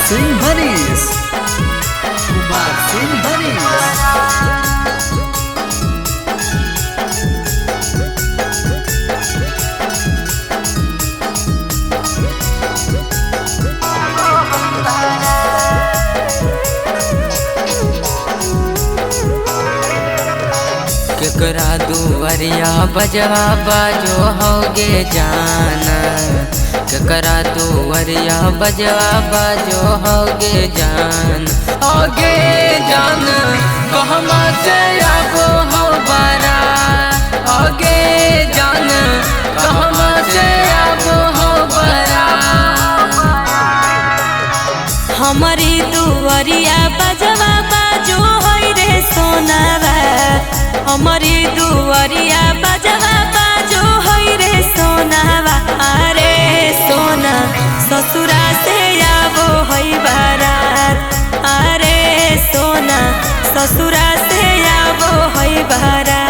सिंह भरीस, कुमार सिंह भरीस। केकरा दुवरिया बजवा बाजो होगे जाना, केकरा दुवरिया बजवा बाजो होगे जान, होगे जान कहमा से आबो हो बारा, होगे जान कहमा से आबो हो बारा। हमारी दुवरिया बजवा बाजो होई रे सोनावा, हमारी दुवरिया बजवा बाजो होई रे सोनावा। अरे सोना ससुरा से आबो होई बारात, अरे सोना ससुरा से आबो होई बारात।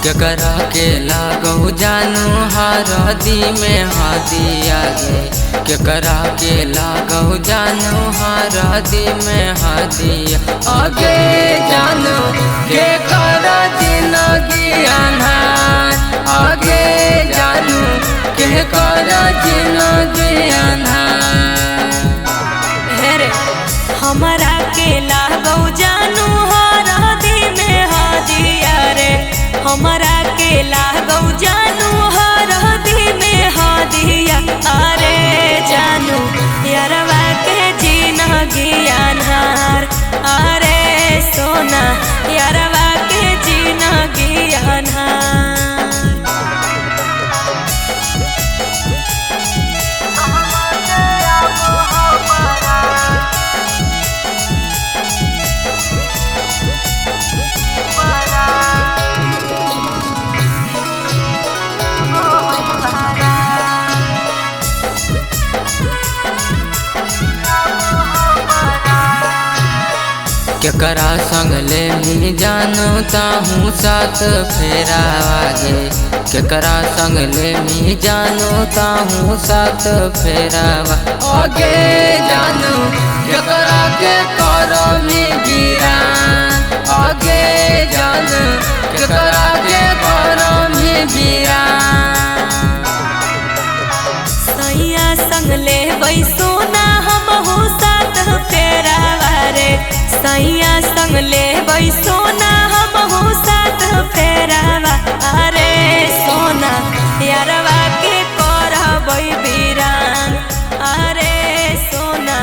केकरा के लागो जानू हरदी में हादी आगे, केकरा के लागो जानू हरदी में हादी आगे, जानू के करा जिंदगी अनहार, आगे जानू के करा जिंदगी अनहार। हेरे हमारा के लागो जानू हरदी में हादिया रे, हमारा के लागो जानू हरदी में हादिया। अरे जानू यारवा के जिंदगी अनहार, अरे सोना यारवा के जिंदगी अनहार। केकरा संग ले मी जानू ताहूँ साथ फेरा आगे, केकरा संग ले मी जानू ताहूँ साथ फेरा आगे, जानू केकरा के करो मी वीरान, आगे जानू केकरा के करो मी वीरान। सैया संग ले वही सोना हमहू साथ फेरा रे, सैया संग ले वही सोना हमहू साथ फेरावा। अरे सोना यारवा के करबई वीरान, अरे सोना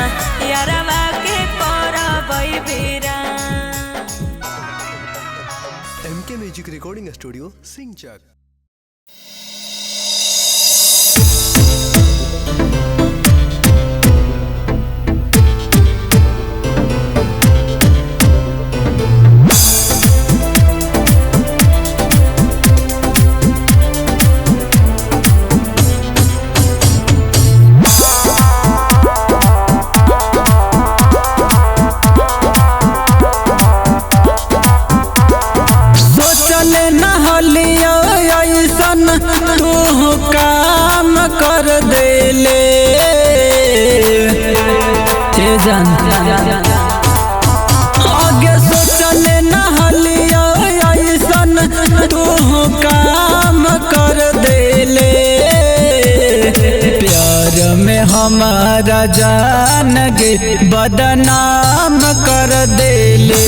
यारवा के करबई वीरान। MK music recording studio Singhchak. तू काम कर देले जान, आगे सोचले नहलिया ऐसन तू काम कर देले, प्यार में हमारा जान गे बदनाम कर देले,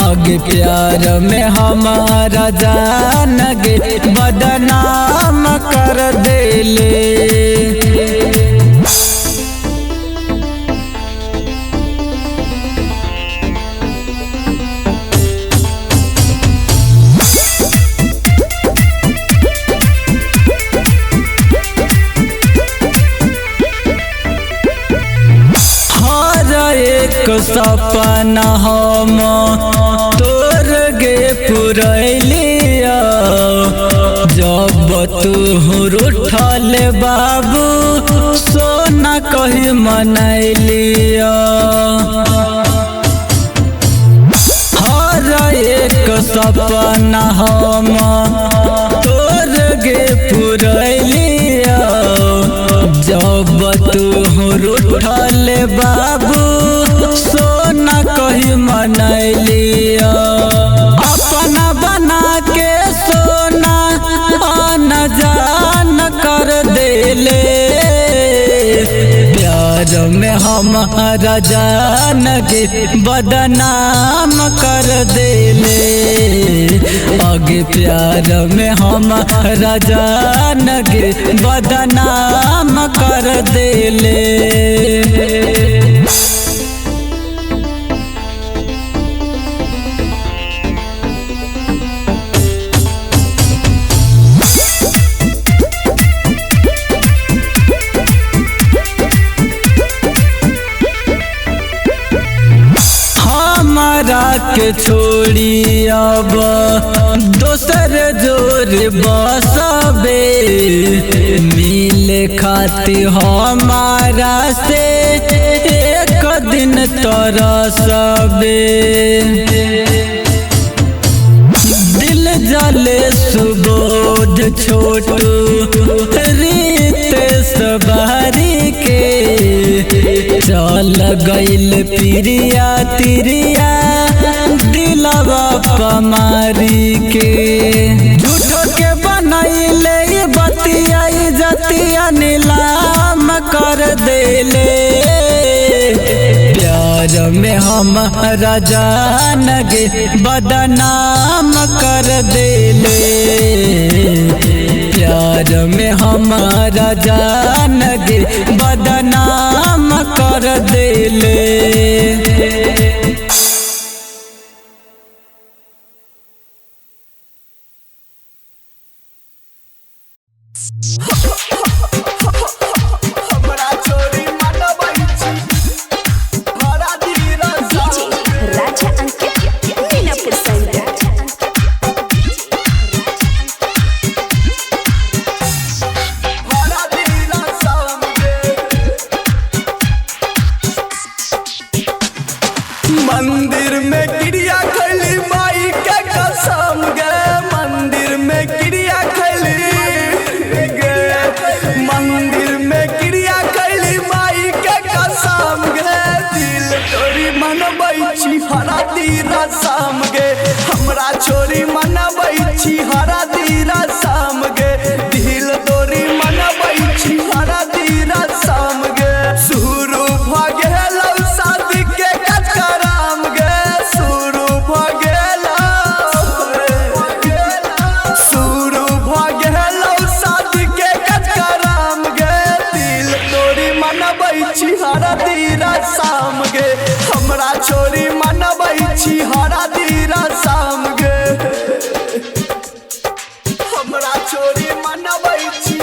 आगे प्यार में हमारा जान गे बदनाम कर देले। सपना हम तोर तू रूठल बाबू सोना कही मनैलिया हर एक सपना हम तोर गे पुरैलिया जब तू रूठल बाबू सोना कही मनैलिया अपना बना के सोना आना जान कर देले प्यार में हमारा जान के बदनाम कर देले आगे प्यार में हमारा जान के बदनाम कर देले। हमारा के छोड़ी अब दोसर जोर बसबे मिले खातिर हमारा से एक दिन तरसबे दिल जले सुबोध छोटू रीत सवारी के चल गइल प्रिया तिरिया दिलवा पमारी के झूठो के बनैले बतिया जतिया नीलाम कर देले प्यार में हमारा जान गे बदनाम कर देले प्यार में हमारा जान गे बदनाम कर देले। मंदिर में क्रिया खैली माई के कसम गे मंदिर में क्रिया खैली गे मंदिर में क्रिया खैली माई के कसम गे दिल तोरी मनबै छी हरा दीरा शाम गे हमरा छोरी मनबै छी हरा दीरा शाम गे दिल तोरी मनबै छी हरा दीरा शाम गे शुरू भ गेल शादी के कार्यक्रम गे शुरू भ गेल शादी के कार्यक्रम गे दिल तोरी मनबै छी हरा दीरा शाम गे हमरा छोरी मनबै छी हरा दीरा शाम गे हमरा छोरी मनबै छी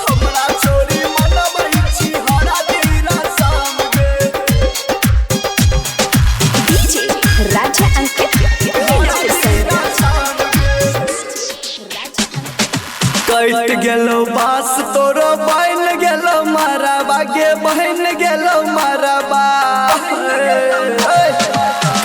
हमरा छोरी मनबै छी हरा दीरा शाम गे डीजे राजा अंकित कट गेलो बास तोरो बन गेलो मरबा गे बहन गेलो मरबा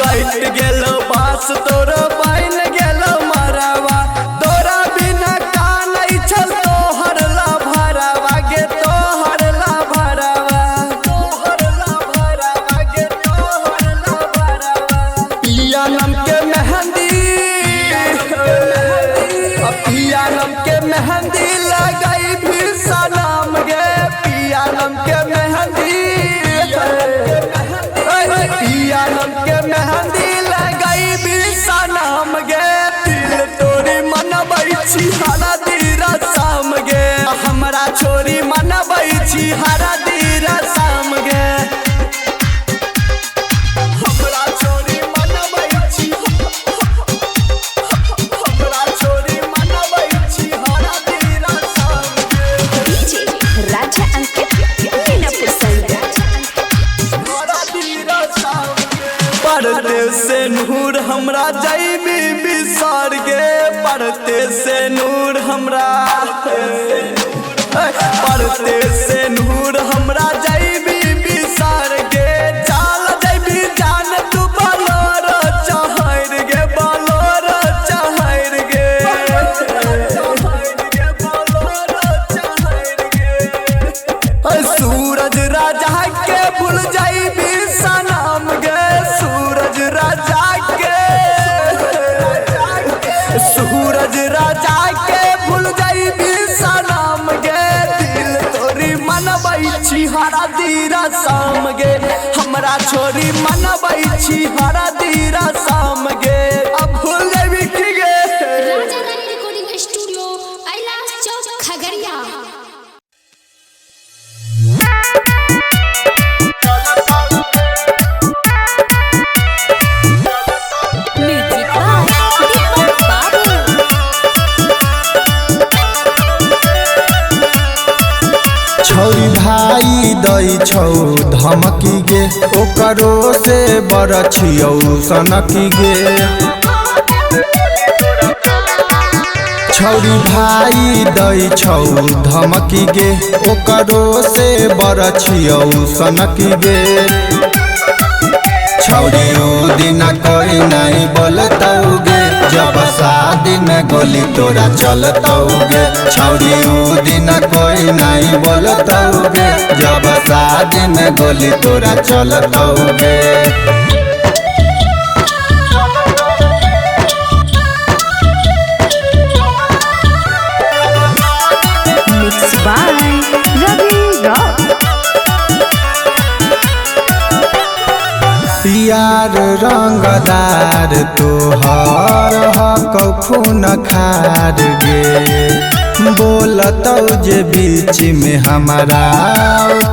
कट गेलो बास तोरो बन गेलो मरबा तोरा बिना कानै छल तोहर ला भरबा गे तोहर ला भरबा तोहर ला भरबा गे तोहर ला भरबा पिया नाम के मेहंदी पिया नाम के मेहंदी लगाई भी सलाम गे पिया नाम के मेहंदी पिया नाम के मेहंदी लगाई भी सलाम गे दिल तोरी मनबै छी हरा दीरा शाम गे हमरा छोरी मनबै छी हरा दीरा शाम गे हमरा छोरी मनबै छी हमरा छोरी मनबै छी हरा दीरा शाम गे डीजे राजा अंकित हरा दीरा शाम गे पढ़ते से नूर हमरा जैबी बिसार गे पढ़ते से नूर हमरा पढ़ते से नूर हमरा जैबी बिसार गे चाल जैबी जान तू बलोर चहर गे बलोर चहर गे सूरज राजा के भूल जैबी सनम गे सूरज राजा के सूरज राजा के भूल जैबी सनम गे दिल तोरी मनबै छी हरा दीरा शाम गे हमरा छोरी मनबै छी हरा दीरा शाम गे अब भूल जैबी की गे राजा रानी रिकॉर्डिंग स्टूडियो कैलाश चौक खगड़िया। छौरी भाई दै छौ धमकी गे ओकरो से बड़ छियौ सनकी गे छौरी भाई दै छौ धमकी गे ओकरो से बड़ छियौ सनकी गे छौरी उ दिन कोई नहीं बोलतौ गे जब शादी में गोली तोरा चलतौ गे छौरी उ दिन कोई नहीं बोलतौ गे जब शादी में गोली तोरा चलतौ गे Mixed by Ravi Rock. यार रंगदार तोहर हकौ खून खार गे बोलतौ जे बीच में हमारा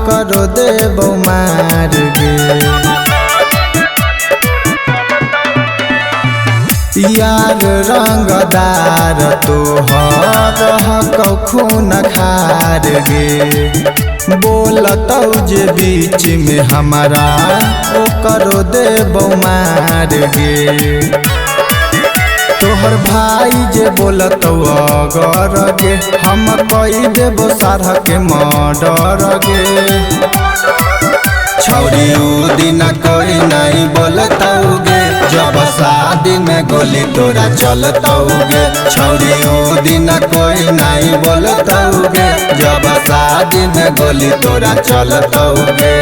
करो देबौ मार गे यार रंगदार तोहर हकौ खून खार गे बोलतौ जे बीच में हमारा करो देबौ मार गे तोहर भाई जे बोलतौ अगर गे हम कई देबो सारा के मर्डर गे छौरी उ दिन कोई नहीं बोलतौ गे जब शादी में गोली तोरा चलतौ गे छौरी उ दिन कोई नहीं बोलतौ गे जब शादी में गोली तोरा चलतौ गे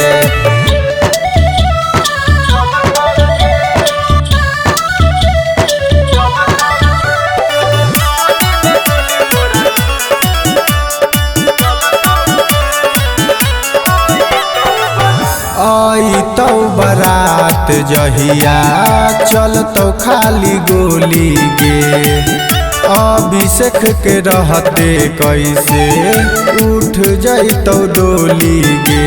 तौ बारात जहिया चलतौ खाली गोली गे अभिषेक के रहते कैसे उठ जैतौ डोली गे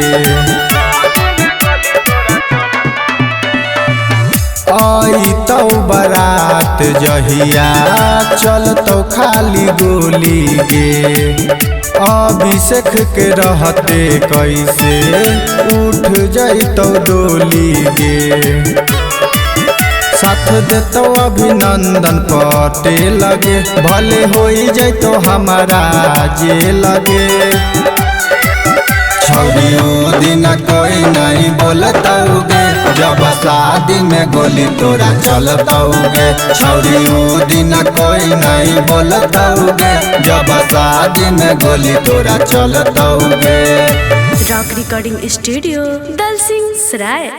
तौ बारात जहिया चलतौ खाली गोली गे अभिषेक के रहते कैसे उठ जैतौ डोली गे साथ देतौ अभिनंदन पटेल गे भले होई जैतौ हमारा जेल गे छौरी उ दिन कोई नहीं बोलतौ गे जब शादी में गोली तोरा चलतौ गे छौरी उ दिन कोई नहीं बोलतौ गे जब शादी में गोली तोरा चलतौ गे। रॉक रिकॉर्डिंग स्टूडियो दलसिंह सराय।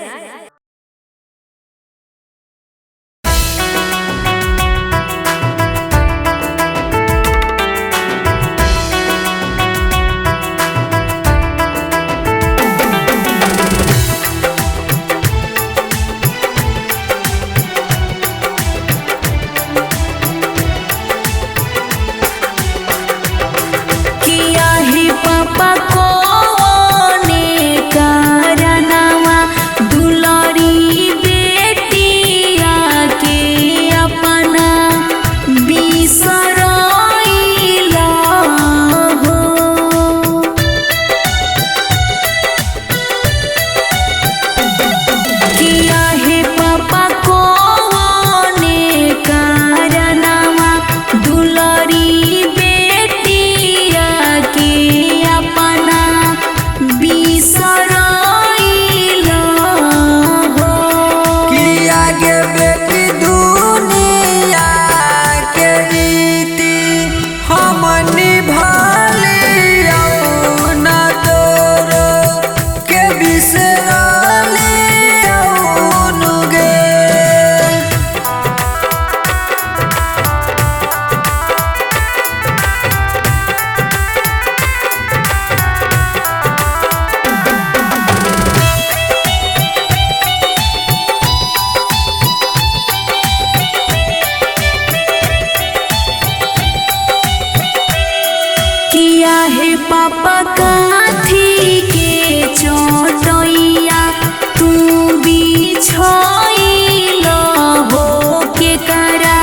किया ही पापा को ने कारनामा दुलारी बेटिया के अपना बिसराइला हो किया है पापा को ने कारनामा दुलारी पापा काथी के चोटैया तू बिछैला हो के करा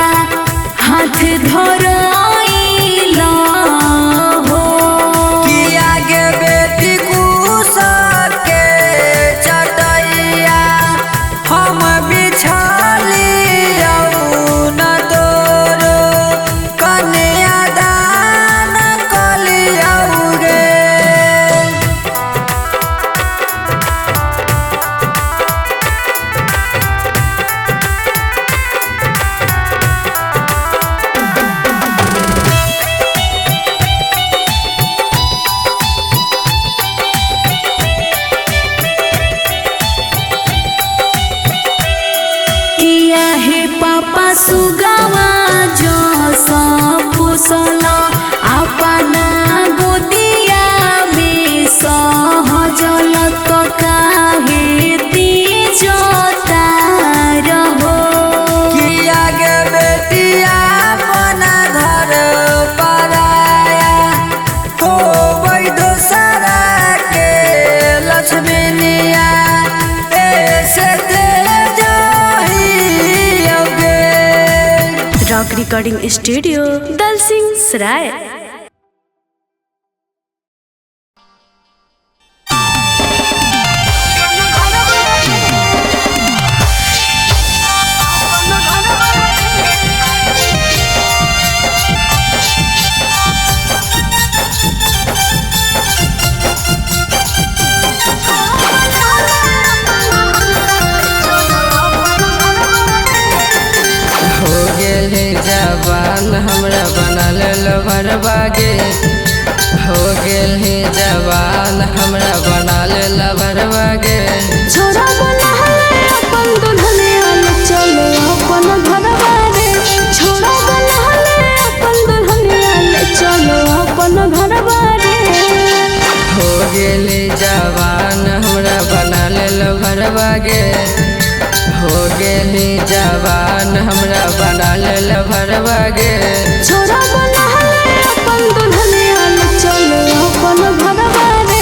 हाथ धरैला हो कि आगे बेटी कुसा के चटैया हम बिछालियौ न तोरो कन्या दान कलियौ गे। किया हे पापा सुगावा जो पोसला अपना गोदिया में सहजल तो काहे तीजता रहो कि आगे बेटिया अपना घर पराया हो वैधो सारा के लक्ष्मीनिया ऐसे दे जाहियोगे। रॉक रिकॉर्डिंग स्टूडियो दल सिंह सराय। हो गेल जवान हमरा बना लेल भरबागे हो गेल जवान हमरा बना लेल भरबागे छोरा बना है अपन दुल्हनिया ले चलो अपन घरवा रे छोरा बना है अपन दुल्हनिया ले चलो अपन घरवा रे हो गेल जवान हमरा बना लेल भरबागे हो गेल जवान हमरा बना लेल भरबागे छोरा बना है अपन दुल्हनिया ले चलो अपन घरवा रे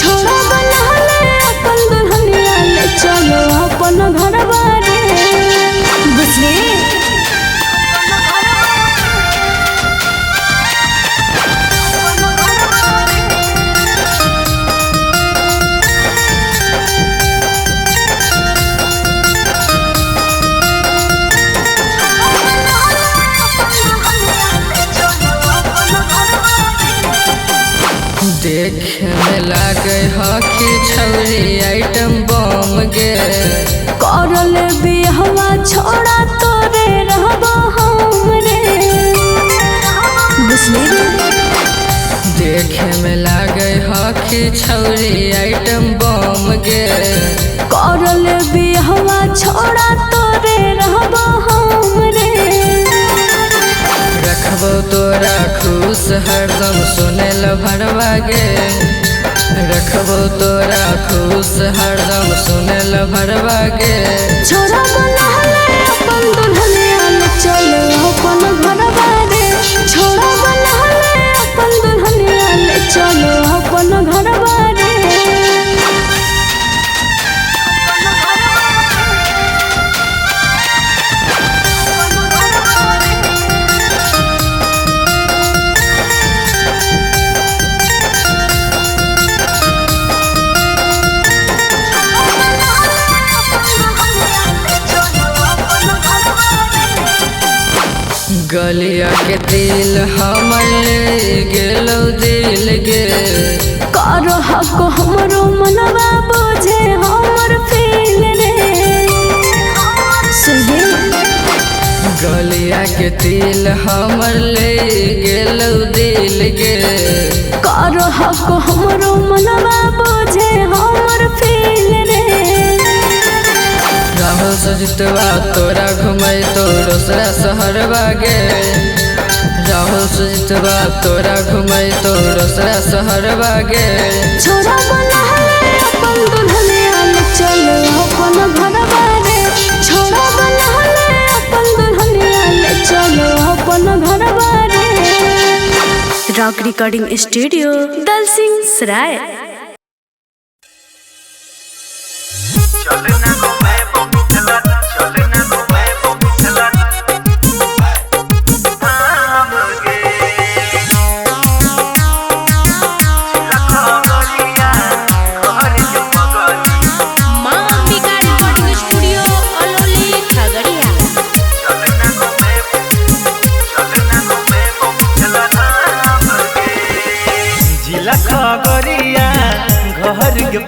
छोरा बना है अपन दुल्हनिया ले चलो अपन घरवा रे बुझली देखे में लागे हकी छौरी आइटम बम गे करल बिहवा छोड़ा तोरे रहबो हम रे बुझली देखे में लागे हकी छौरी आइटम बम गे करल बिहवा छोड़ा तोरे रहबो हम रे रखबो तोरा खुश हरदम सुनेल भरबागे रखबो तोरा खुश हरदम सुनेल भरबागे छोरा बना है अपन दुल्हनिया ले चलो अपन घरवा रे छोरा बना है अपन दुल्हनिया ले चलो अपन घरवा रे गलिया के दिल हमर ले गेलो दिल गे कर हक हमरो मनवा बोझे हमर फील रे सुहे गलिया के दिल हमर ले गेलो दिल गे कर हक हमरो मनवा बोझे हमर फील रे राहो सजितवा तोरा घुमै तो दोसरा शहर बागे राहो सजितवा तोरा घुमै तो दोसरा शहर बागे छोरा बना है अपन दुल्हनिया ले चलो अपन घरवा रे छोरा बना है अपन दुल्हनिया ले चलो अपन घरवा रे रॉक रिकॉर्डिंग स्टूडियो दलसिंह सराय।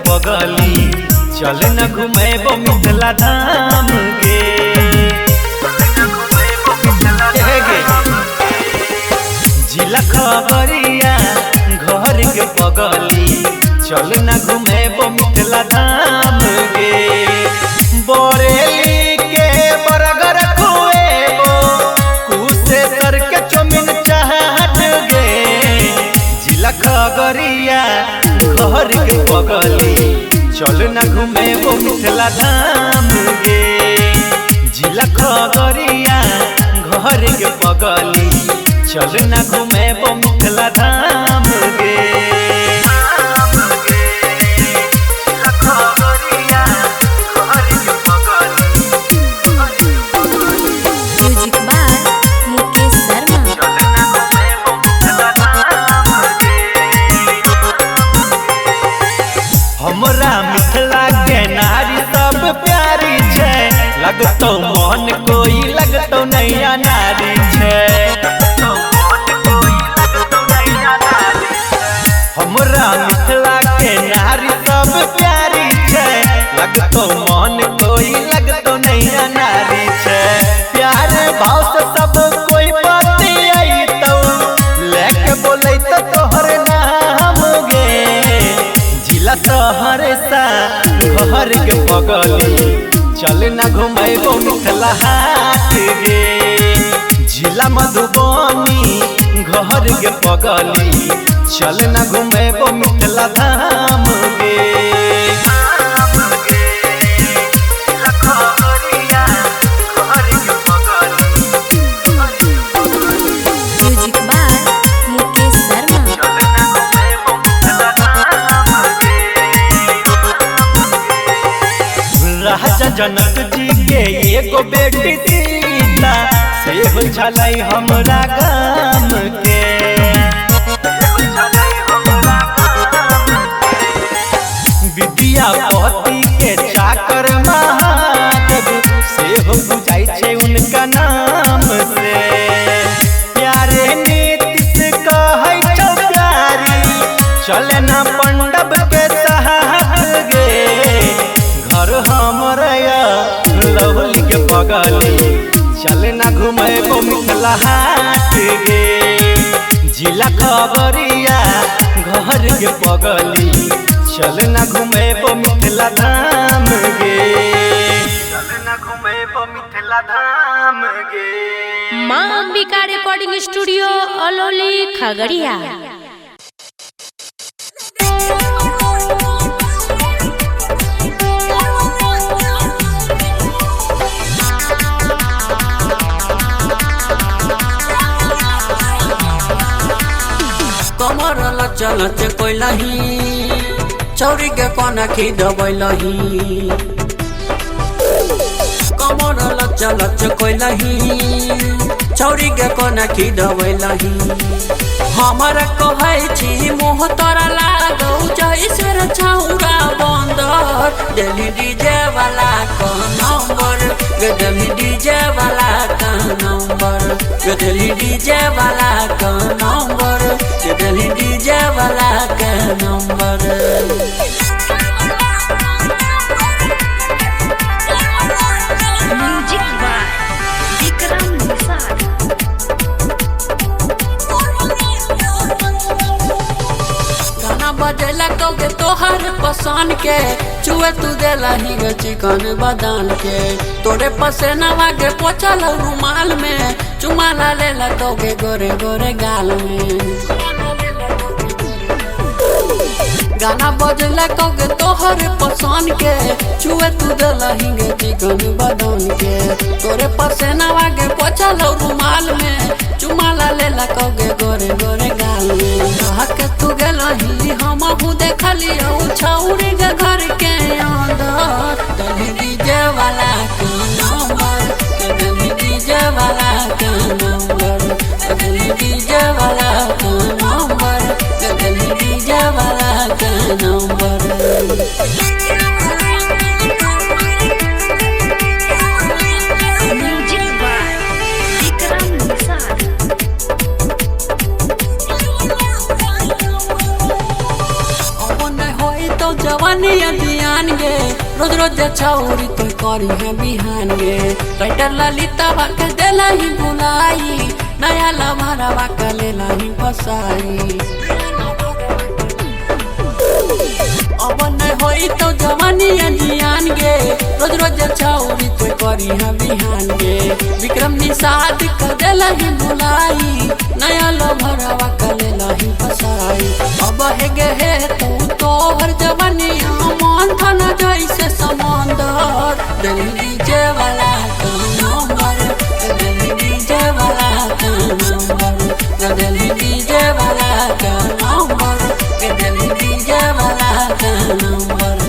पगली चल न घुमेबो मिथिला धाम गे जिला खबरिया घर के पगली चल न घुमेबो मिथिला धाम गे बोरेली के बरगर खुएबो कुसे तर के चौमिन चाहत गे जिला खबरिया घर के पगली चल न घुमेबो मिथिला धाम गे जिला खगड़िया घर के पगली चल न घुमेबो मिथिला धाम गे म्यूजिक बाय मुकेश शर्मा। हमरा मिथिला के नारी सब प्यारी छे लगतो मन कोई लगतो नैया नारी छे हमरा मिथिला के नारी सब प्यारी छे लगतो मन कोई लगतो नैया नारी छे प्यार भाव से सब कोई पति आई तो लेके बोले तो तोहर नाम गे जिला शहर सा घर के पगली चल न घुमेबो मिथिला हाट गे जिला मधुबनी घर के पगली चल न घुमेबो मिथिला धाम गे म्यूजिक बाय मुकेश शर्मा। राजा जनक जी के एगो बेटी सीता से हो छलै हमरा गाम के विद्यापति के चाकर महादेव से हो बुझाई छे उनका नाम से प्यारे नीतिश कहै छौ प्यारी चले ना पंडब के साथ गे घर हमर लवली के पगली चल न घुमेबो मिथिला हाट गे जिला खबरिया घर के पगली चल न घुमेबो मिथिला धाम गे चल न घुमेबो मिथिला धाम गे। माँ अंबिका रिकॉर्डिंग स्टूडियो अलौली खगड़िया। कमर लचल कोइलही चौरी के कोना खिदबैलही कमर लचल कोइलही चौरी के कोना खिदबैलही हमर कहै छी मोह तोरा लागौ जैसे छौरा बंदर दिल्ली डीजे वाला का नंबर दिल्ली डीजे वाला का नंबर दिल्ली डीजे वाला का नंबर दिल्ली डीजे वाला का number. Music by Vikram Nishad. गाना बजेला कौगे तोहर पसंद के चुए तू देला ही गे चिकन बदान के तोरे पसेना के पोछल रुमाल में चुमाला लेला कौगे गोरे गोरे गाल में गाना बजला कौगे तोहर पसंद के चुए तू देला ही गे चिकन बदान के तोरे पसेना के पोछल रुमाल में चुमाला लेला कौगे गोरे गोरे गाल में नहीं हम देखली छौरी के घर के अंदर डीजे वाला के नंबर डीजे वाला के नंबर डीजे वाला के नंबर डीजे वाला के number music by Vikram Nishad. जवानी अभियान गे रोज रोज छौरी तो करी है बिहान गे राइटर ललिता के देला ही बुलाई नया लभरवा के लेला ही फसाई अब नहीं होई तो जवानी अभियान गे रोज रोज छौरी तो करी है बिहान गे विक्रम निषाद के देला ही बुलाई नया लभरवा के लेला ही फसाई अब हे गे हे तो हर जवानी मन थन जैसे समंदर डीजे वाला का नंबर डीजे वाला का नंबर डीजे वाला का नंबर डीजे वाला का नंबर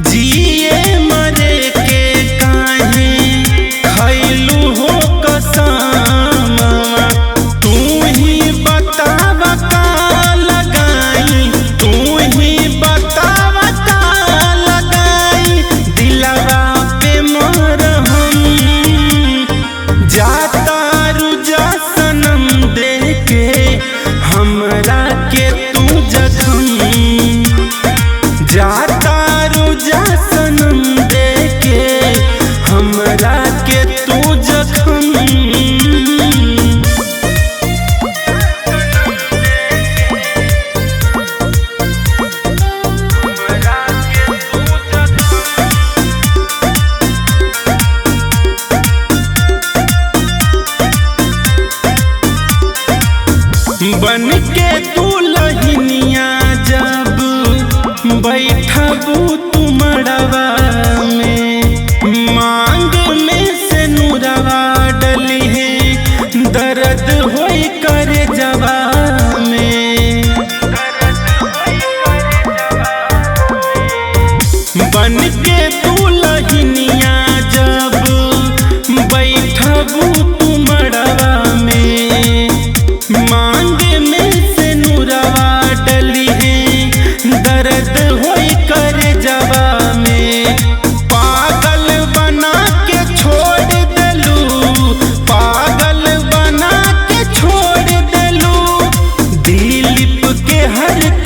जिए मरे के हर